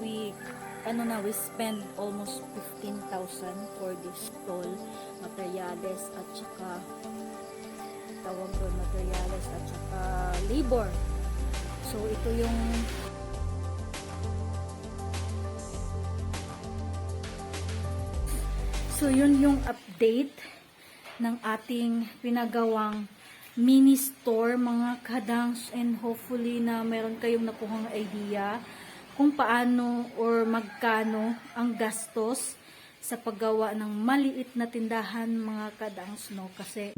we spend almost 15,000 for this stall, materials at saka tawag doon, materials at saka labor. So ito yung yun yung update ng ating pinagawang mini store mga kadangs, and hopefully na meron kayong nakuhang idea kung paano or magkano ang gastos sa paggawa ng maliit na tindahan mga kadangs, no? Kasi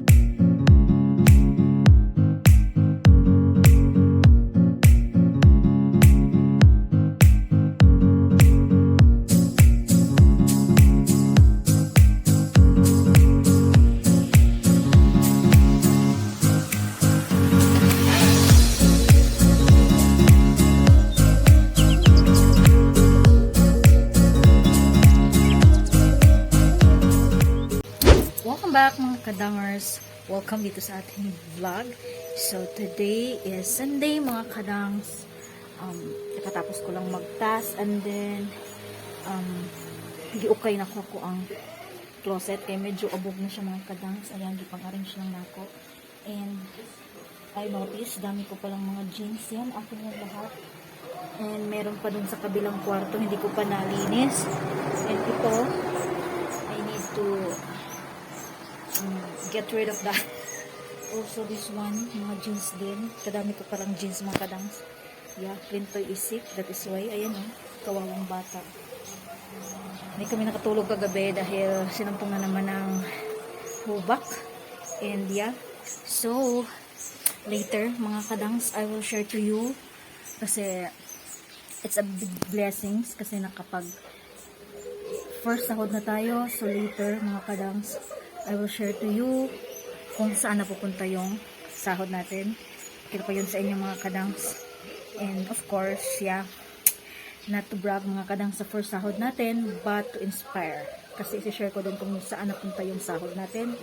back mga kadangers, welcome dito sa ating vlog. So today is Sunday mga kadangs. Katapos ko lang magtas, and then giukay na ko ang closet kay medyo abog na siya mga kadangs. Ayan, gipang-arrange lang nako. And I noticed dami ko palang mga jeans, yan akin yung lahat. And meron pa dun sa kabilang kwarto hindi ko pa nalinis. And ito I need to get rid of that. Also this one, mga jeans din. Kadami ko parang jeans mga kadangs. Yeah, printoy isip. That is why, ayan kawawang bata. Hindi kami nakatulog kagabi dahil sinampung na naman ng hubak. And yeah, so later mga kadangs, I will share to you kasi it's a big blessings kasi nakapag first sahod na tayo. So later mga kadangs, I will share to you kung saan napupunta yung sahod natin. Kita pa yun sa inyo mga kadangs. And of course, yeah, not to brag mga kadangs sa first sahod natin, but to inspire. Kasi isi-share ko din kung saan napunta yung sahod natin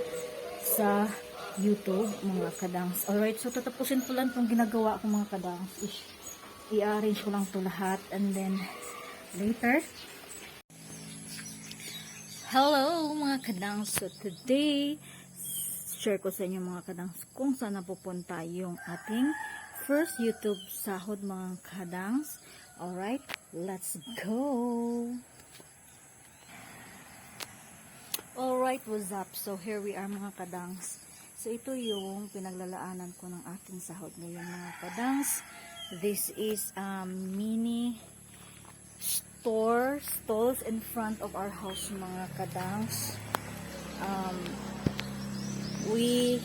sa YouTube mga kadangs. Alright, so tatapusin ko lang itong ginagawa ko mga kadangs. I-arrange ko lang ito lahat, and then later, hello mga kadangs. So today, share ko sa inyo mga kadangs kung saan napupunta yung ating first YouTube sahod mga kadangs. Alright, let's go! Alright, what's up? So here we are mga kadangs. So ito yung pinaglalaanan ko ng ating sahod ngayon mga kadangs. This is mini stalls in front of our house mga kadangs. We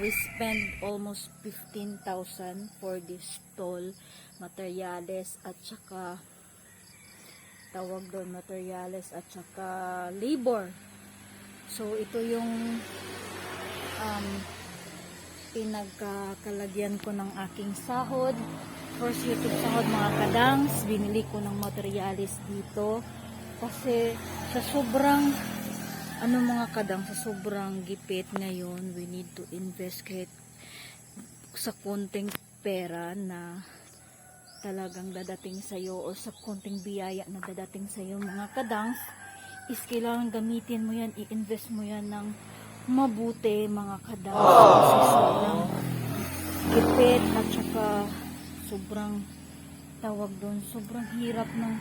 spend almost 15,000 for this stall, materials at saka tawag doon, materials at saka labor. So ito yung pinagkakalagyan ko ng aking sahod. First YouTube sahod mga kadangs. Binili ko ng materialis dito kasi sa sobrang mga kadang, sa sobrang gipit ngayon, we need to invest kahit sa konting pera na talagang dadating sa'yo o sa konting biyaya na dadating sa'yo mga kadangs, is kailangan gamitin mo yan, i-invest mo yan ng mabuti mga kadangs. Kasi sobrang gipit at saka sobrang tawag doon, sobrang hirap ng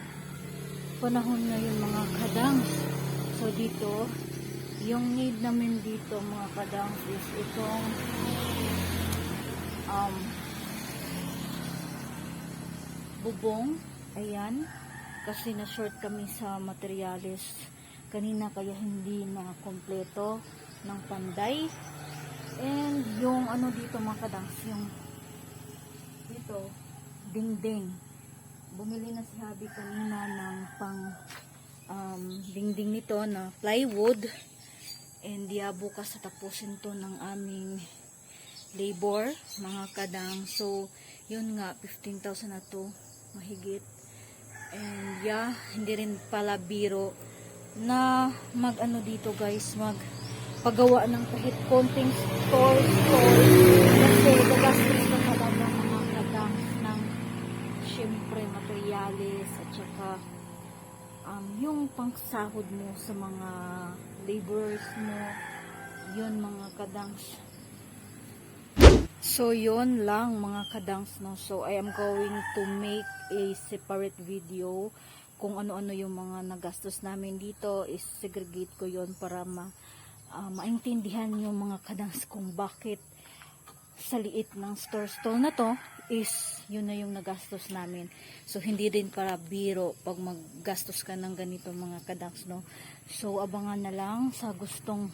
panahon ngayon mga kadangs. So dito, yung need namin dito mga kadangs is itong bubong, ayan, kasi na short kami sa materials kanina kaya hindi na kompleto ng panday. And yung dito mga kadangs, yung dito dingding, bumili na si Habi kanina ng pang dingding nito na plywood, and bukas tatapusin to ng aming labor mga kadang. So yun nga, 15,000 na to mahigit. And yeah, hindi rin pala biro na dito guys, paggawa ng kahit konting store kasi gagastos na talaga mga kadang. materyales at saka yung pangsahod mo sa mga laborers mo, yun mga kadangs. So yun lang mga kadangs, no. So I am going to make a separate video kung ano-ano yung mga nagastos namin dito. Is segregate ko yon para maintindihan yung mga kadangs kung bakit sa liit ng store na to is yun na yung nagastos namin. So hindi din para biro pag maggastos ka ng ganito mga kadangs, no. So abangan na lang sa gustong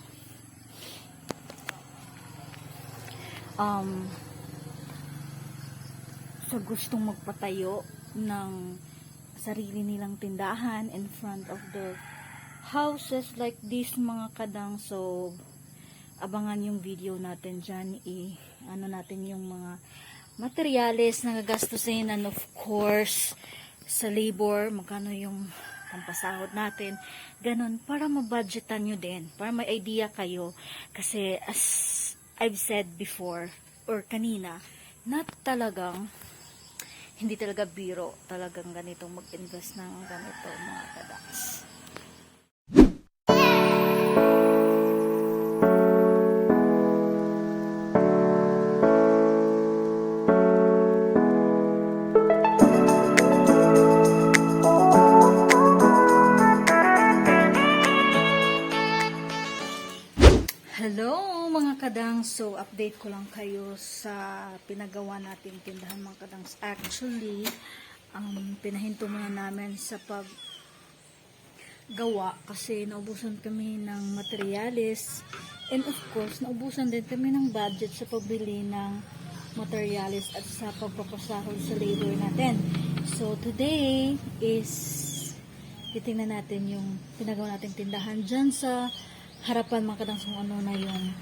magpatayo ng sarili nilang tindahan in front of the houses like this mga kadang. So abangan yung video natin dyan, ano natin yung mga materyales na gagastusin, and of course sa labor, magkano yung pampasahod natin, ganun, para mabudgetan nyo din, para may idea kayo. Kasi as I've said before or kanina, hindi talaga biro talagang ganito mag-invest ng ganito mga kadaks. Hello mga kadang, so update ko lang kayo sa pinagawa nating tindahan mga kadang. Actually, pinahinto muna namin sa paggawa kasi naubusan kami ng materyales, and of course naubusan din kami ng budget sa pagbili ng materyales at sa pagpapasahod sa labor natin. So today is titingnan natin yung pinagawa nating tindahan dyan sa harapan mga kadang, kung ano na yung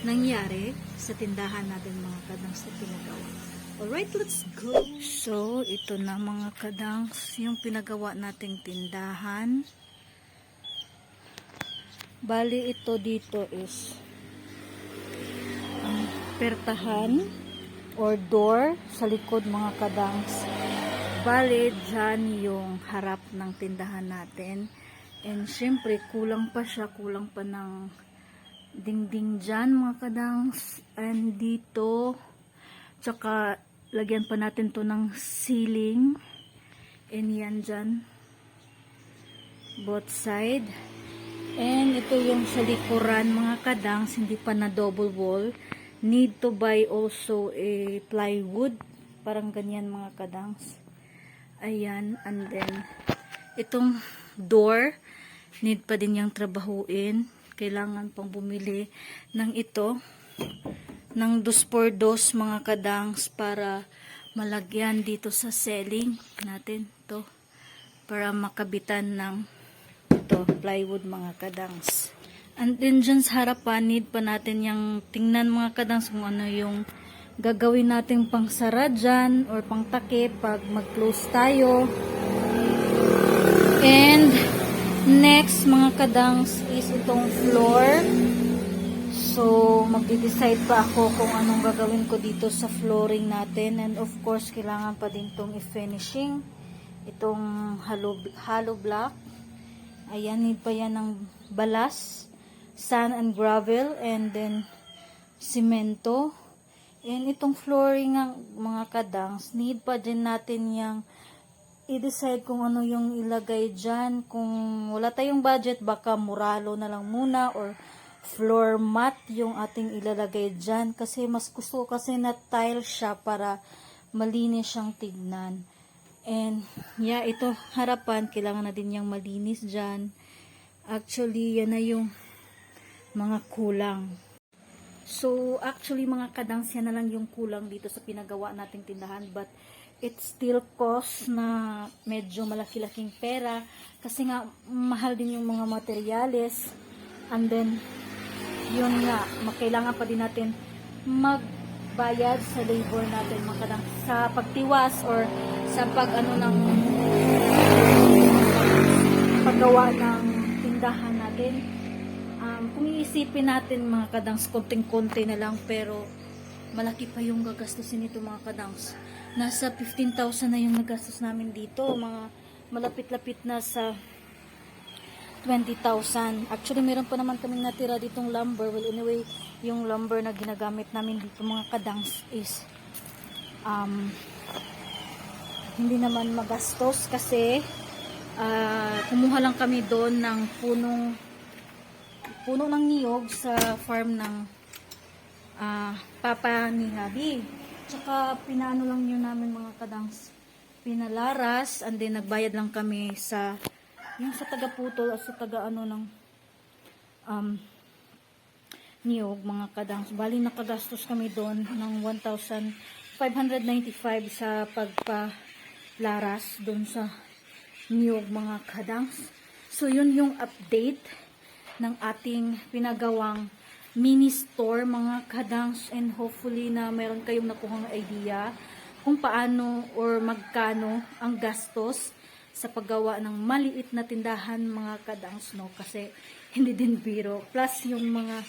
nangyari sa tindahan natin mga kadang sa pinagawa. Alright, let's go! So, ito na mga kadang yung pinagawa nating tindahan. Bali, ito dito is pertahan or door sa likod mga kadang. Bali, dyan yung harap ng tindahan natin. And syempre, kulang pa ng dingding dyan mga kadangs. And dito, tsaka lagyan pa natin to ng ceiling. And yan dyan, both side. And ito yung sa likuran mga kadangs, hindi pa na double wall. Need to buy also a plywood, parang ganyan mga kadangs. Ayan, and then itong door, need pa din yung trabahuin. Kailangan pang bumili ng ito, ng 2x2 mga kadangs, para malagyan dito sa ceiling natin to, para makabitan ng ito, plywood mga kadangs. And then dyan sa harapan, need pa natin yung tingnan mga kadangs kung ano yung gagawin natin pang sara dyan or pang takip pag mag-close tayo. And next mga kadangs is itong floor. So magde-decide pa ako kung anong gagawin ko dito sa flooring natin. And of course kailangan pa din itong i-finishing, itong hollow block. Ayan, need pa yan ng balas, sand and gravel, and then simento. And itong flooring ng mga kadangs, need pa din natin yung i-decide kung ano yung ilagay dyan. Kung wala tayong budget, baka muralo na lang muna or floor mat yung ating ilalagay dyan. Kasi mas gusto ko kasi na tile siya para malinis siyang tignan. And yeah, ito harapan, kailangan na din yung malinis dyan. Actually, yan na yung mga kulang. So actually mga kadangs, yan na lang yung kulang dito sa pinagawa nating tindahan. But it still cost na medyo malaki-laking pera kasi nga mahal din yung mga materyales, and then yun nga, kailangan pa din natin magbayad sa labor natin mga kadang, sa pagtiwas or sa paggawa ng tindahan natin. Kung iisipin natin mga kadang, konting-konti na lang, pero malaki pa yung gagastusin nito mga kadangs. Nasa 15,000 na yung nagastos namin dito. Mga malapit-lapit na sa 20,000. Actually, meron pa naman kaming natira ditong lumber. Well, anyway, yung lumber na ginagamit namin dito mga kadangs is hindi naman magastos kasi kumuha lang kami doon ng puno ng niyog sa farm ng papa ni Habi. Tsaka pinaano lang yun namin mga kadangs, pinalaras, and then nagbayad lang kami sa yung sa taga-putol at sa taga-ano ng niyog mga kadangs. Bali nakagastos kami doon ng 1,595 sa pagpalaras doon sa niyog mga kadangs. So yun yung update ng ating pinagawang mini store mga kadangs, and hopefully na meron kayong nakuhang idea kung paano or magkano ang gastos sa paggawa ng maliit na tindahan mga kadangs, no? Kasi hindi din biro. Plus yung mga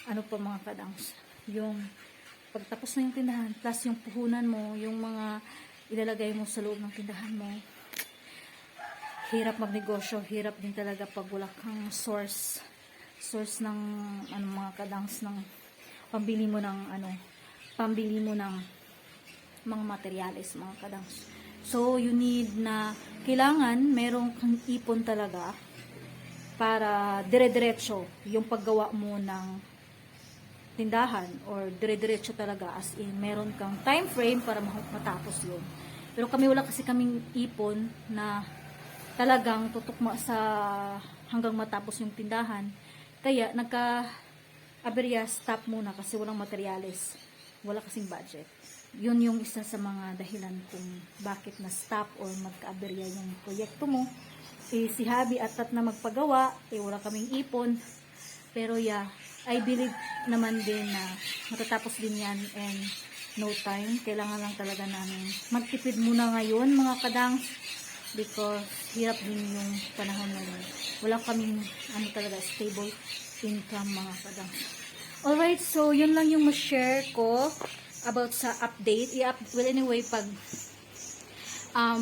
ano pa mga kadangs, yung pagtapos na yung tindahan, plus yung puhunan mo, yung mga ilalagay mo sa loob ng tindahan mo. Hirap magnegosyo, hirap din talaga pag wala kang source ng ano mga kadangs, ng pambili mo ng mga materyales mga kadangs. So you need na kailangan merong kang ipon talaga para dire-diretso yung paggawa mo ng tindahan, or dire-diretso talaga as in meron kang time frame para matapos yun. Pero kami wala kasi kaming ipon na talagang tutukma sa hanggang matapos yung tindahan. Kaya nagka-aberya, stop muna kasi walang materyales. Wala kasing budget. Yun yung isa sa mga dahilan kung bakit na stop or magka-aberya yung proyekto mo. Si Habi atat na magpagawa, wala kaming ipon. Pero yeah, I believe naman din na matatapos din yan and no time. Kailangan lang talaga namin magtipid muna ngayon mga kadangs, because hirap din yung panahon na yun. Wala kaming talaga stable income mga kadangs. Alright, so yun lang yung ma-share ko about sa update. Well anyway, pag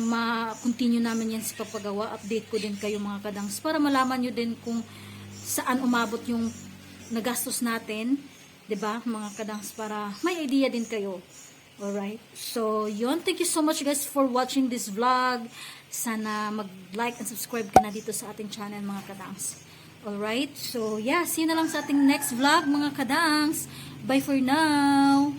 ma-continue namin yan sa papagawa, update ko din kayo mga kadangs para malaman nyo din kung saan umabot yung nagastos natin, 'di ba mga kadangs, para may idea din kayo. Alright, so yun, thank you so much guys for watching this vlog. Sana mag-like and subscribe ka na dito sa ating channel mga kadangs. Alright, so yeah, see you na lang sa ating next vlog mga kadangs. Bye for now!